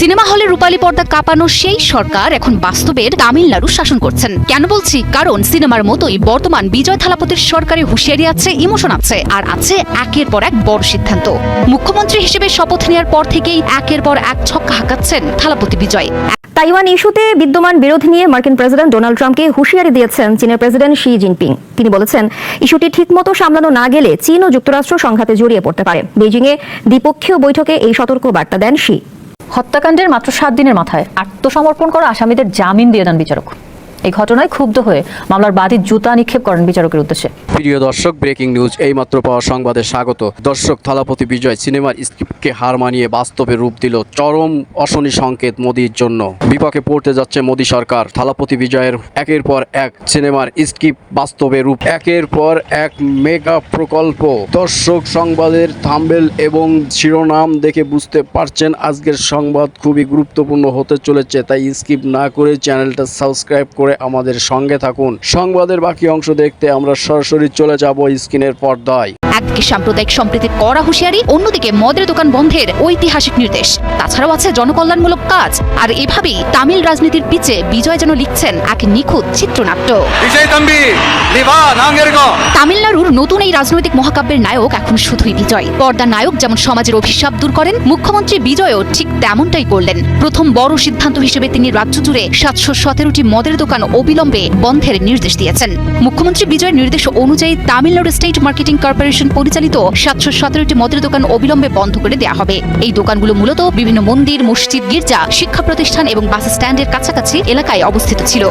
Cinema হলে রূপালী পর্দা কাঁপানো সেই সরকার এখন বাস্তবের তামিলনাড়ু শাসন করছেন। কেন বলছি? কারণ সিনেমার মতোই বর্তমান বিজয় থালাপতির সরকারে হুঁশিয়ারি আছে, ইমোশন আছে, আর আছে একের পর এক বড় সিদ্ধান্ত। মুখ্যমন্ত্রী হিসেবে শপথ নেওয়ার পর থেকেই একের পর এক ছক্কা হাঁকাচ্ছেন থালাপতি বিজয়। তাইওয়ান ইস্যুতে বিদ্যমান বিরোধ নিয়ে মার্কিন প্রেসিডেন্ট ডোনাল্ড ট্রাম্পকে হুঁশিয়ারি দিয়েছেন চীনের প্রেসিডেন্ট শি জিনপিং। তিনি বলেছেন, ইস্যুটি ঠিকমতো সামলানো না গেলে চীন ও যুক্তরাষ্ট্র সংঘাতে জড়িয়ে পড়তে পারে। বেইজিংয়ে দ্বিপক্ষীয় বৈঠকে এই সতর্ক বার্তা দেন শি। হত্যাকাণ্ডের মাত্র 7 দিনের মাথায় আত্মসমর্পণ করা আসামিদের জামিন দিয়ে দেন বিচারক। এই ঘটনায় ক্ষুব্ধ হয়ে মামলার বাদী জুতা নিক্ষেপ করেন বিচারকের উদ্দেশ্যে। প্রিয় দর্শক, ব্রেকিং নিউজ এইমাত্র পাওয়া সংবাদে স্বাগত। দর্শক, থালাপতি বিজয় সিনেমার স্ক্রিপ্টকে হার মানিয়ে বাস্তবে রূপ দিল। চরম অশনি সংকেত মোদির জন্য। বিপাকে পড়তে যাচ্ছে মোদি সরকার। থালাপতি বিজয়ের একের পর এক সিনেমার স্ক্রিপ্ট বাস্তবে রূপ, একের পর এক মেগা প্রকল্প। দর্শক, সংবাদের থাম্বনেল এবং শিরোনাম দেখে বুঝতে পারছেন আজকের সংবাদ খুবই গুরুত্বপূর্ণ হতে চলেছে। তাই স্কিপ না করে চ্যানেলটা সাবস্ক্রাইব করে আমাদের সঙ্গে থাকুন। সংবাদের বাকি অংশ দেখতে আমরা সরাসরি চলে যাব স্ক্রিনের পর্দায়। একদিকে সাম্প্রদায়িক সম্প্রীতির কড়া হুঁশিয়ারি, অন্যদিকে মদের দোকান বন্ধের ঐতিহাসিক নির্দেশ। তাছাড়াও আছে জনকল্যাণমূলক কাজ। আর এভাবেই তামিল রাজনীতির পিচে বিজয় যেন লিখছেন এক নিখুঁত চিত্রনাট্য। তামিলনাড়ুর নতুন এই রাজনৈতিক মহাকাব্যের নায়ক এখন শুধুই বিজয়। পর্দা নায়ক যেমন সমাজের অভিশাপ দূর করেন, মুখ্যমন্ত্রী বিজয়ও ঠিক তেমনটাই করলেন। প্রথম বড় সিদ্ধান্ত হিসেবে তিনি রাজ্য জুড়ে 717টি মদের দোকান অবিলম্বে বন্ধের নির্দেশ দিয়েছেন। মুখ্যমন্ত্রী বিজয়ের নির্দেশ অনুযায়ী তামিলনাড়ু স্টেট মার্কেটিং কর্পোরেশন পরিচালিত 717টি মদের দোকান অবিলম্বে বন্ধ করে দেওয়া হবে। এই দোকানগুলো মূলত বিভিন্ন মন্দির, মসজিদ, গির্জা, শিক্ষা প্রতিষ্ঠান এবং বাস স্ট্যান্ডের কাছাকাছি এলাকায় অবস্থিত ছিল।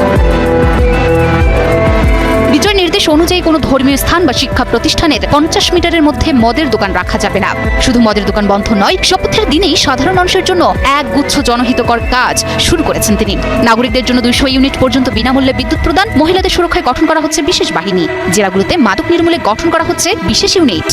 বিজয় নির্দেশ অনুযায়ী কোনো ধর্মীয় স্থান বা শিক্ষা প্রতিষ্ঠানের 50 মিটারের মধ্যে মদের দোকান রাখা যাবে না। শুধু মদের দোকান বন্ধ নয়, শপথের দিনেই সাধারণ মানুষের জন্য এক গুচ্ছ জনহিতকর কাজ শুরু করেছেন তিনি। নাগরিকদের জন্য 200 ইউনিট পর্যন্ত বিনামূল্যে বিদ্যুৎ প্রদান, মহিলাদের সুরক্ষায় গঠন করা হচ্ছে বিশেষ বাহিনী, জেলাগুলোতে মাদক নির্মূলে গঠন করা হচ্ছে বিশেষ ইউনিট।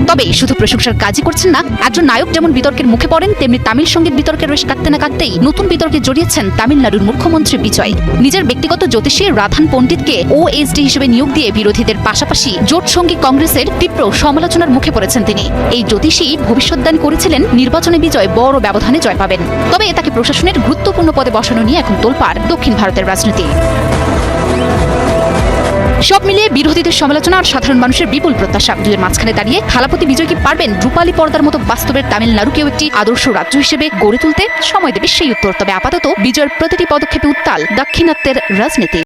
তবে শুধু প্রশংসার কাজই করছেন না। একজন নায়ক যেমন বিতর্কের মুখে পড়েন, তেমনি তামিল সঙ্গীত বিতর্কের রেশ কাটতে না কাটতেই নতুন বিতর্কে জড়িয়েছেন তামিলনাড়ুর মুখ্যমন্ত্রী বিজয়। নিজের ব্যক্তিগত জ্যোতিষী রাধান পণ্ডিতকে ওএসডি হিসেবে নিয়োগ দিয়ে বিরোধীদের পাশাপাশি জোট সঙ্গী কংগ্রেসের তীব্র সমালোচনার মুখে পড়েছেন তিনি। এই জ্যোতিষী ভবিষ্যৎদানী করেছিলেন নির্বাচনে বিজয় বড় ব্যবধানে জয় পাবেন। তবে তাকে প্রশাসনের গুরুত্বপূর্ণ পদে বসানো নিয়ে এখন তোলপাড় দক্ষিণ ভারতের রাজনীতি। সব মিলিয়ে বিরোধীদের সমালোচনা আর সাধারণ মানুষের বিপুল প্রত্যাশা দুয়ের মাঝখানে দাঁড়িয়ে থালাপতি বিজয় কি পারবেন রূপালী পর্দার মতো বাস্তবের তামিলনাড়ুকেও একটি আদর্শ রাজ্য হিসেবে গড়ে তুলতে? সময় দেবে সেই উত্তর। তবে আপাতত বিজয়ের প্রতিটি পদক্ষেপে উত্তাল দাক্ষিণাত্যের রাজনীতি।